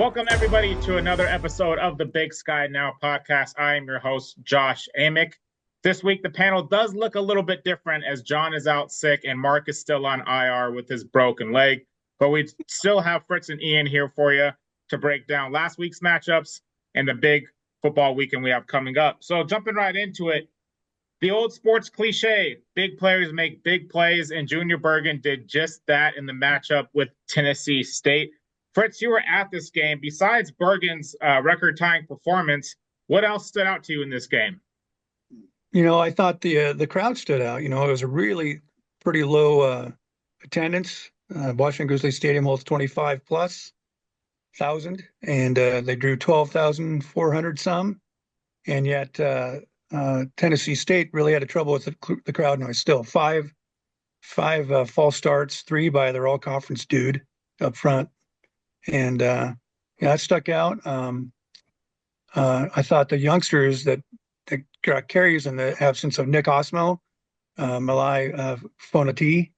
Welcome, everybody, to another episode of the Big Sky Now podcast. I am your host, Josh Amick. This week, the panel does look a little bit different as John is out sick and Mark is still on IR with his broken leg. But we still have Fritz and Ian here for you to break down last week's matchups and the big football weekend we have coming up. So jumping right into it, the old sports cliche, big players make big plays, and Junior Bergen did just that in the matchup with Tennessee State. Fritz, you were at this game. Besides Bergen's record-tying performance, what else stood out to you in this game? I thought the crowd stood out. It was a really pretty low attendance. Washington Grizzlies Stadium holds 25 plus thousand, and they drew 12,400 some. And yet Tennessee State really had trouble with the crowd noise. Still five false starts, 3 by their all-conference dude up front. And that stuck out. I thought the youngsters that got carries in the absence of Nick Osmo, Malai Fonati,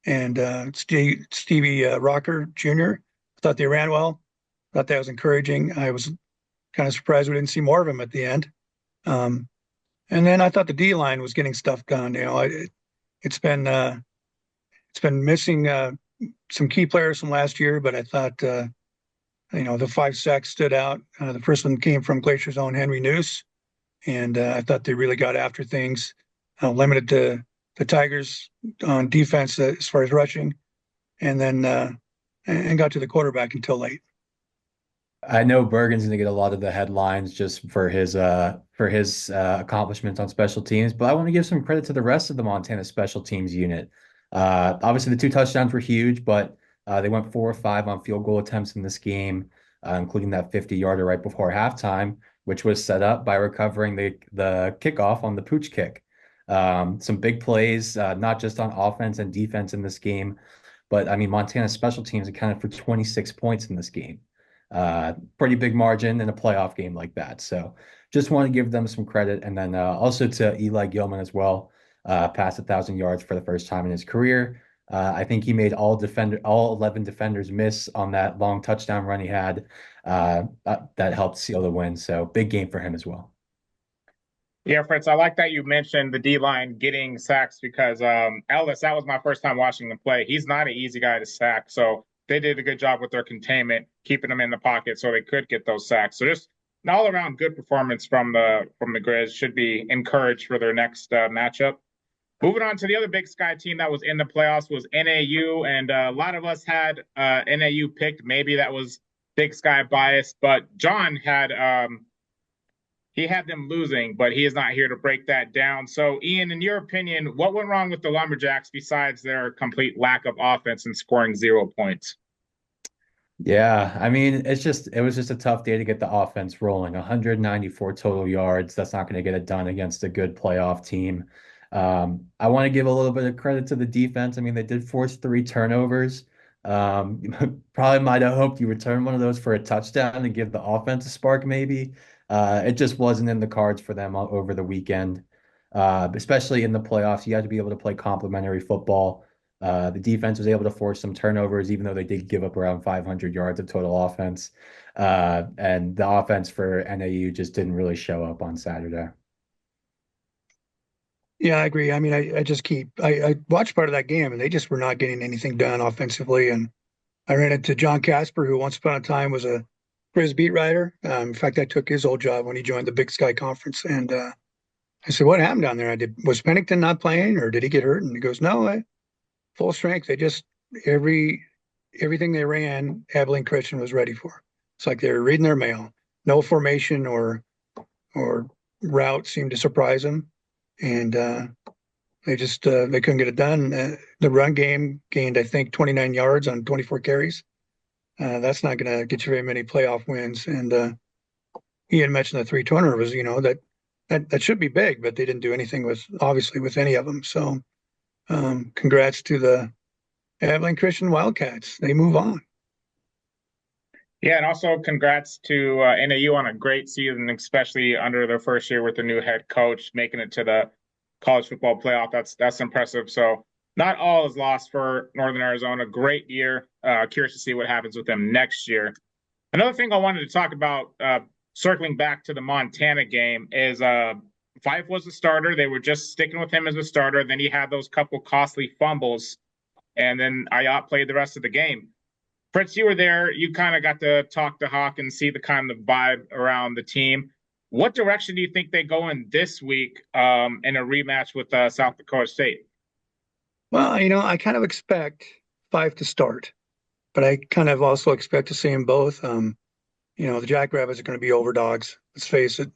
and Stevie Rocker Jr. I thought they ran well. I thought that was encouraging. I was kind of surprised we didn't see more of them at the end. And then I thought the D line was getting stuff done. It's been missing some key players from last year, but I thought the 5 sacks stood out. The first one came from Glacier's own Henry Noose, and I thought they really got after things, limited the Tigers on defense as far as rushing, and then and got to the quarterback until late. I know Bergen's going to get a lot of the headlines just for his accomplishments on special teams, but I want to give some credit to the rest of the Montana special teams unit. Obviously, the 2 touchdowns were huge, but they went 4 or 5 on field goal attempts in this game, including that 50-yarder right before halftime, which was set up by recovering the kickoff on the pooch kick. Some big plays, not just on offense and defense in this game, but I mean, Montana special teams accounted for 26 points in this game. Pretty big margin in a playoff game like that. So just want to give them some credit. And then also to Eli Gilman as well, passed 1,000 yards for the first time in his career. I think he made all 11 defenders miss on that long touchdown run he had. That helped seal the win. So big game for him as well. Yeah, Fritz, I like that you mentioned the D-line getting sacks because Ellis, that was my first time watching him play. He's not an easy guy to sack. So they did a good job with their containment, keeping them in the pocket so they could get those sacks. So just an all-around good performance from the Grizz. Should be encouraged for their next matchup. Moving on to the other Big Sky team that was in the playoffs was NAU, and a lot of us had NAU picked. Maybe that was Big Sky biased, but John had he had them losing, but he is not here to break that down. So, Ian, in your opinion, what went wrong with the Lumberjacks besides their complete lack of offense and scoring 0 points? Yeah, I mean, it was just a tough day to get the offense rolling. 194 total yards. That's not going to get it done against a good playoff team. I want to give a little bit of credit to the defense. I mean, they did force 3 turnovers. Probably might have hoped you return one of those for a touchdown and give the offense a spark, maybe. It just wasn't in the cards for them over the weekend, especially in the playoffs. You had to be able to play complementary football. The defense was able to force some turnovers, even though they did give up around 500 yards of total offense. And the offense for NAU just didn't really show up on Saturday. Yeah, I agree. I mean, I watched part of that game, and they just were not getting anything done offensively. And I ran into John Casper, who once upon a time was a Grizz beat writer. In fact, I took his old job when he joined the Big Sky Conference. And I said, "What happened down there? Was Pennington not playing, or did he get hurt?" And he goes, "No, full strength. They just everything they ran, Abilene Christian was ready for. It's like they were reading their mail. No formation or route seemed to surprise them, and they couldn't get it done. The run game gained, I think, 29 yards on 24 carries. That's not going to get you very many playoff wins. And he had mentioned the 3 turnovers. That should be big, but they didn't do anything with any of them. So congrats to the Abilene Christian Wildcats. They move on. Yeah, and also congrats to NAU on a great season, especially under their first year with the new head coach, making it to the college football playoff. That's impressive. So not all is lost for Northern Arizona. Great year. Curious to see what happens with them next year. Another thing I wanted to talk about, circling back to the Montana game, is Fife was the starter. They were just sticking with him as a starter. Then he had those couple costly fumbles, and then Ayat played the rest of the game. Fritz, you were there. You kind of got to talk to Hawk and see the kind of vibe around the team. What direction do you think they go in this week in a rematch with South Dakota State? Well, I kind of expect Fife to start, but I kind of also expect to see them both. The Jackrabbits are going to be overdogs. Let's face it,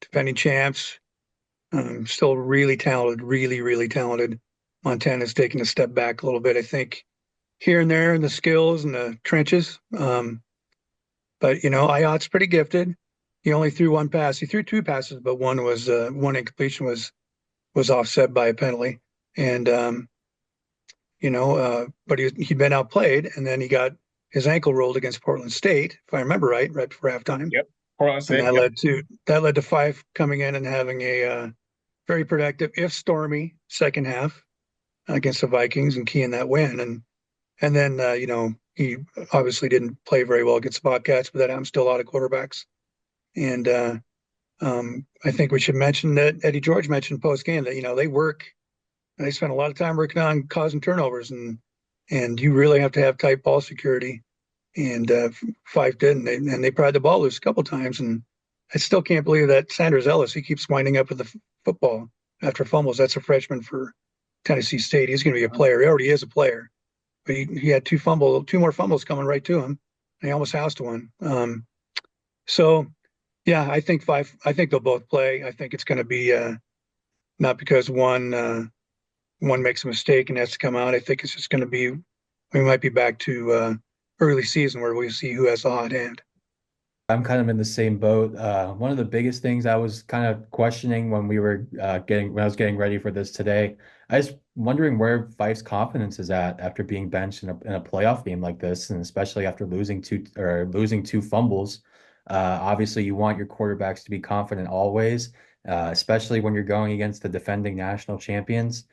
defending champs, still really talented, really, really talented. Montana's taking a step back a little bit, I think, here and there in the skills and the trenches. But Ayat's pretty gifted. He only threw one pass. He threw two passes, but one incompletion was offset by a penalty. And but he'd been outplayed, and then he got his ankle rolled against Portland State, if I remember right before halftime. Yep, Portland State. And that led to Fife coming in and having a very productive, if stormy, second half against the Vikings and keying that win. And then he obviously didn't play very well against the Bobcats, but that happens to a lot of quarterbacks. And I think we should mention that Eddie George mentioned post game that they work. They spend a lot of time working on causing turnovers, and you really have to have tight ball security. And Fife didn't, and they pried the ball loose a couple times. And I still can't believe that Sanders Ellis, he keeps winding up with the football after fumbles. That's a freshman for Tennessee State. He's going to be a player. He already is a player, but he had two more fumbles coming right to him. And he almost housed one. So yeah, I think they'll both play. I think it's going to be not because one makes a mistake and has to come out. I think it's just going to be, we might be back to early season where we see who has the hot hand. I'm kind of in the same boat. One of the biggest things I was kind of questioning when I was getting ready for this today, I was wondering where Fife's confidence is at after being benched in a playoff game like this, and especially after losing two fumbles. Obviously, you want your quarterbacks to be confident always, especially when you're going against the defending national champions.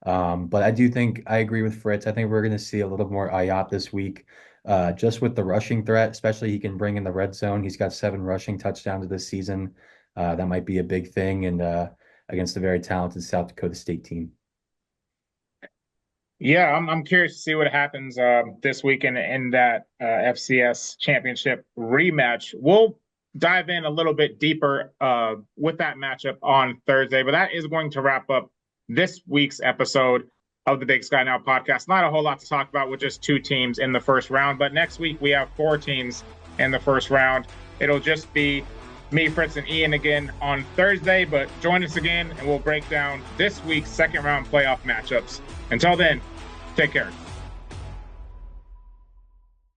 But I do think I agree with Fritz. I think we're going to see a little more Ayat this week, just with the rushing threat, especially he can bring in the red zone. He's got 7 rushing touchdowns this season. That might be a big thing, and against a very talented South Dakota State team. Yeah, I'm curious to see what happens this weekend in that FCS championship rematch. We'll dive in a little bit deeper with that matchup on Thursday, but that is going to wrap up this week's episode of the Big Sky Now podcast. Not a whole lot to talk about with just 2 teams in the first round, but next week we have 4 teams in the first round. It'll just be me, Fritz, and Ian again on Thursday, but join us again and we'll break down this week's second round playoff matchups. Until then, take care.